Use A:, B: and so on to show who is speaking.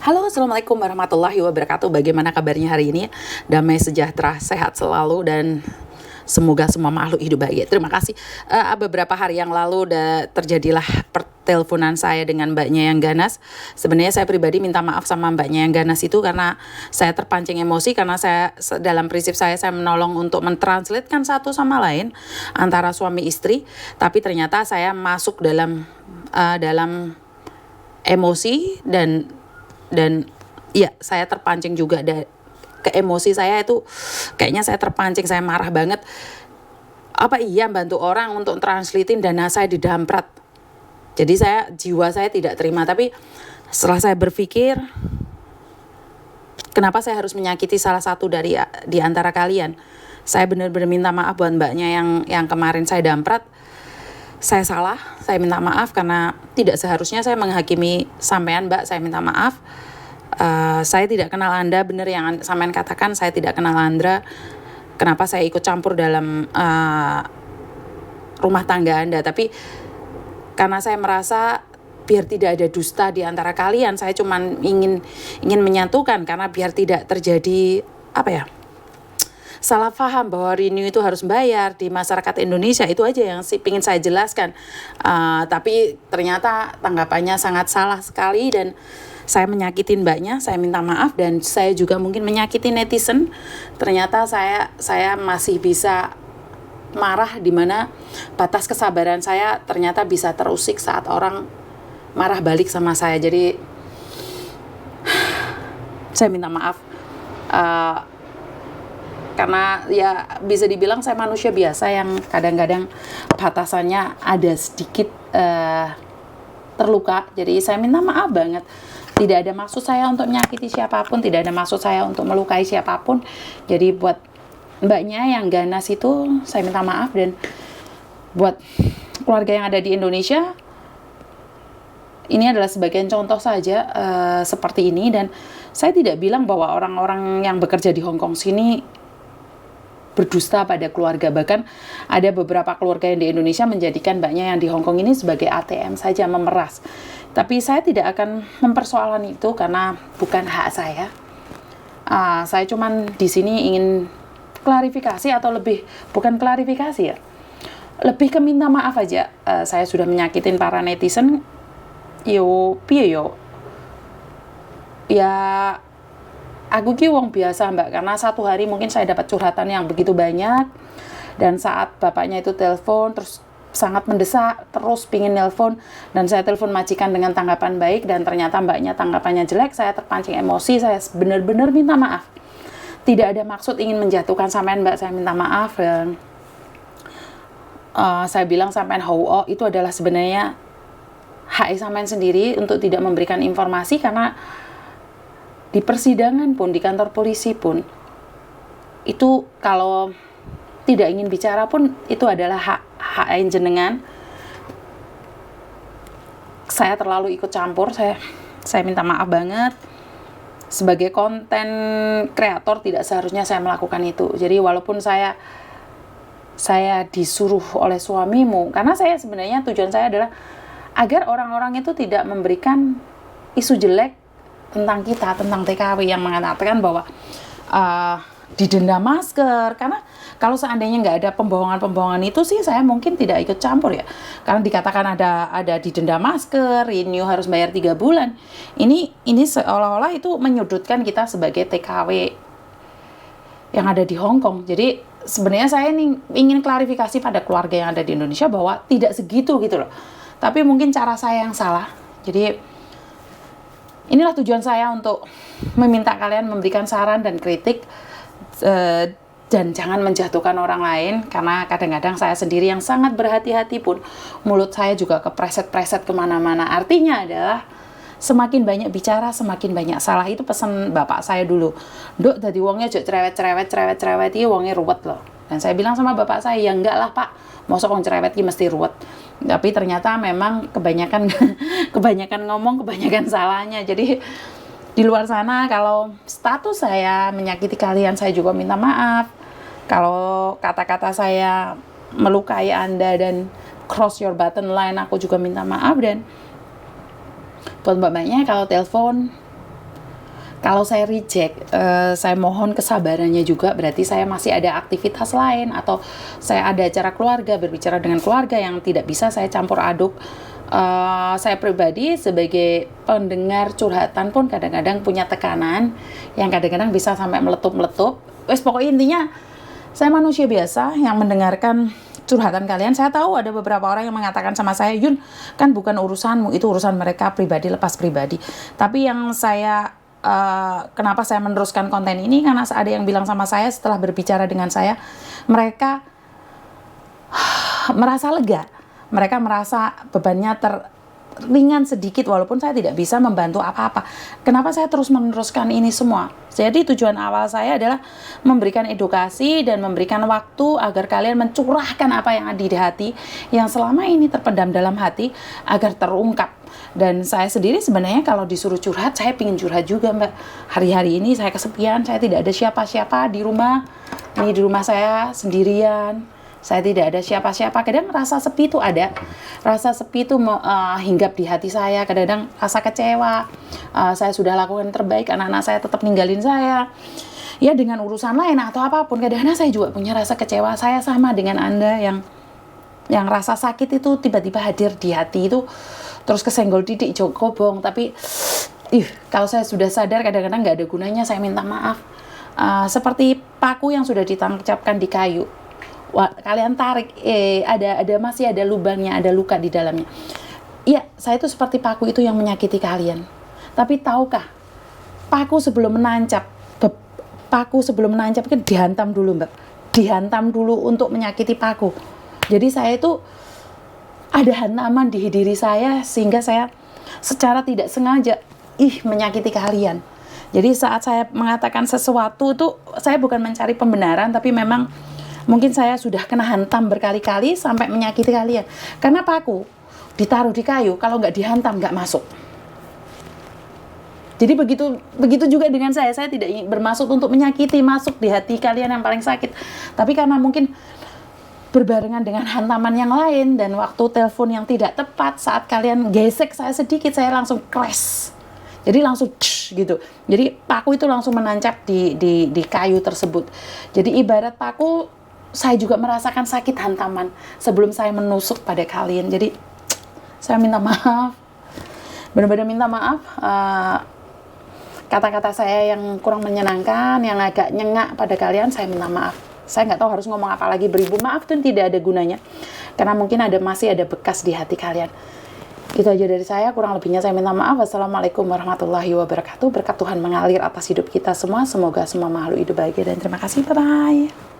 A: Halo, Assalamualaikum warahmatullahi wabarakatuh. Bagaimana kabarnya hari ini? Damai, sejahtera, sehat selalu, dan semoga semua makhluk hidup bahagia. Terima kasih. Beberapa hari yang lalu terjadilah perteleponan saya dengan mbaknya yang ganas. Sebenarnya saya pribadi minta maaf sama mbaknya yang ganas itu karena saya terpancing emosi, karena saya dalam prinsip saya menolong untuk mentranslatekan satu sama lain antara suami istri, tapi ternyata saya masuk dalam emosi dan ya saya terpancing juga ke emosi saya itu. Kayaknya saya terpancing, saya marah banget. Apa iya bantu orang untuk translatein dana saya didamprat? Jadi jiwa saya tidak terima. Tapi setelah saya berpikir, kenapa saya harus menyakiti salah satu di antara kalian? Saya benar-benar minta maaf buat mbaknya yang kemarin saya damprat. Saya salah, saya minta maaf karena tidak seharusnya saya menghakimi sampean, Mbak. Saya minta maaf. Saya tidak kenal Anda, benar yang sampean katakan, saya tidak kenal Anda. Kenapa saya ikut campur dalam rumah tangga Anda? Tapi karena saya merasa biar tidak ada dusta di antara kalian, saya cuma ingin menyatukan, karena biar tidak terjadi salah paham bahwa Renew itu harus bayar di masyarakat Indonesia. Itu aja yang ingin saya jelaskan. Tapi ternyata tanggapannya sangat salah sekali dan saya menyakitin mbaknya. Saya minta maaf, dan saya juga mungkin menyakiti netizen. Ternyata saya masih bisa marah, di mana batas kesabaran saya ternyata bisa terusik saat orang marah balik sama saya. Jadi saya minta maaf. Karena ya bisa dibilang saya manusia biasa yang kadang-kadang batasannya ada sedikit terluka. Jadi saya minta maaf banget. Tidak ada maksud saya untuk menyakiti siapapun, tidak ada maksud saya untuk melukai siapapun. Jadi buat mbaknya yang ganas itu saya minta maaf, dan buat keluarga yang ada di Indonesia, ini adalah sebagian contoh saja seperti ini. Dan saya tidak bilang bahwa orang-orang yang bekerja di Hong Kong sini berdusta pada keluarga. Bahkan ada beberapa keluarga yang di Indonesia menjadikan mbaknya yang di Hong Kong ini sebagai ATM saja, memeras. Tapi saya tidak akan mempersoalkan itu karena bukan hak saya. Saya cuman di sini ingin klarifikasi, atau bukan klarifikasi ya, lebih ke minta maaf aja. Saya sudah menyakitin para netizen. Piye yo. Ya, aku ki wong biasa, Mbak, karena satu hari mungkin saya dapat curhatan yang begitu banyak, dan saat bapaknya itu telepon terus sangat mendesak, terus pingin nelpon, dan saya telepon majikan dengan tanggapan baik, dan ternyata mbaknya tanggapannya jelek. Saya terpancing emosi, saya benar-benar minta maaf. Tidak ada maksud ingin menjatuhkan sampean, Mbak. Saya minta maaf, dan saya bilang sampean itu adalah sebenarnya hak sampean sendiri untuk tidak memberikan informasi, karena di persidangan pun, di kantor polisi pun, itu kalau tidak ingin bicara pun, itu adalah hak jenengan. Saya terlalu ikut campur, saya minta maaf banget. Sebagai konten kreator tidak seharusnya saya melakukan itu. Jadi walaupun saya disuruh oleh suamimu, karena sebenarnya tujuan saya adalah agar orang-orang itu tidak memberikan isu jelek tentang kita, tentang TKW, yang mengatakan bahwa didenda masker. Karena kalau seandainya nggak ada pembohongan itu sih, saya mungkin tidak ikut campur ya. Karena dikatakan ada didenda masker, Renew harus bayar 3 bulan. Ini seolah-olah itu menyudutkan kita sebagai TKW yang ada di Hong Kong. Jadi sebenarnya saya ingin klarifikasi pada keluarga yang ada di Indonesia bahwa tidak segitu gitu loh. Tapi mungkin cara saya yang salah. Jadi inilah tujuan saya untuk meminta kalian memberikan saran dan kritik, dan jangan menjatuhkan orang lain, karena kadang-kadang saya sendiri yang sangat berhati-hati pun mulut saya juga kepreset-preset kemana-mana. Artinya adalah semakin banyak bicara semakin banyak salah. Itu pesan bapak saya dulu. Dok, dadi wongnya jok cerewet iki wongnya ruwet loh. Dan saya bilang sama bapak saya, ya enggak lah Pak, mosok wong cerewet iki mesti ruwet. Tapi ternyata memang kebanyakan ngomong, kebanyakan salahnya. Jadi di luar sana, kalau status saya menyakiti kalian, saya juga minta maaf. Kalau kata-kata saya melukai Anda dan cross your button line, aku juga minta maaf. Dan buat mbak-mbaknya kalau telepon, Kalau saya reject, saya mohon kesabarannya juga, berarti saya masih ada aktivitas lain, atau saya ada acara keluarga, berbicara dengan keluarga yang tidak bisa saya campur aduk. Saya pribadi sebagai pendengar curhatan pun kadang-kadang punya tekanan yang kadang-kadang bisa sampai meletup-meletup. Wes pokoknya intinya, saya manusia biasa yang mendengarkan curhatan kalian. Saya tahu ada beberapa orang yang mengatakan sama saya, Yun, kan bukan urusanmu, itu urusan mereka pribadi, lepas pribadi. Tapi yang saya kenapa saya meneruskan konten ini, karena ada yang bilang sama saya setelah berbicara dengan saya, mereka merasa lega, mereka merasa bebannya ringan sedikit, walaupun saya tidak bisa membantu apa-apa. Kenapa saya terus meneruskan ini semua? Jadi tujuan awal saya adalah memberikan edukasi dan memberikan waktu agar kalian mencurahkan apa yang ada di hati, yang selama ini terpendam dalam hati, agar terungkap. Dan saya sendiri sebenarnya kalau disuruh curhat, saya pingin curhat juga, Mbak. Hari-hari ini saya kesepian, saya tidak ada siapa-siapa di rumah. Ini di rumah saya sendirian. Saya tidak ada siapa-siapa. Kadang rasa sepi itu ada. Rasa sepi itu hinggap di hati saya. Kadang-kadang rasa kecewa. Saya sudah lakukan yang terbaik, anak-anak saya tetap ninggalin saya. Ya dengan urusan lain atau apapun. Kadang-kadang saya juga punya rasa kecewa. Saya sama dengan Anda yang rasa sakit itu tiba-tiba hadir di hati itu, terus kesenggol didik jokobong. Tapi kalau saya sudah sadar kadang-kadang nggak ada gunanya, saya minta maaf. Seperti paku yang sudah ditancapkan di kayu, kalian tarik, masih ada lubangnya, ada luka di dalamnya. Iya, saya itu seperti paku itu yang menyakiti kalian. Tapi tahukah, paku sebelum menancap kan dihantam dulu, Mbak. Dihantam dulu untuk menyakiti paku. Jadi saya itu ada hantaman di diri saya sehingga saya secara tidak sengaja menyakiti kalian. Jadi saat saya mengatakan sesuatu itu, saya bukan mencari pembenaran, tapi memang mungkin saya sudah kena hantam berkali-kali sampai menyakiti kalian. Karena paku ditaruh di kayu, kalau nggak dihantam nggak masuk. Jadi begitu juga dengan saya tidak bermaksud untuk menyakiti, masuk di hati kalian yang paling sakit. Tapi karena mungkin berbarengan dengan hantaman yang lain dan waktu telepon yang tidak tepat, saat kalian gesek saya sedikit, saya langsung crash. Jadi langsung gitu. Jadi paku itu langsung menancap di kayu tersebut. Jadi ibarat paku, saya juga merasakan sakit hantaman sebelum saya menusuk pada kalian. Jadi saya minta maaf, benar-benar minta maaf. Kata-kata saya yang kurang menyenangkan, yang agak nyengak pada kalian, saya minta maaf. Saya nggak tahu harus ngomong apa lagi, beribu maaf itu tidak ada gunanya. Karena mungkin masih ada bekas di hati kalian. Itu aja dari saya, kurang lebihnya saya minta maaf. Wassalamualaikum warahmatullahi wabarakatuh. Berkat Tuhan mengalir atas hidup kita semua. Semoga semua makhluk hidup bahagia dan terima kasih. Bye-bye.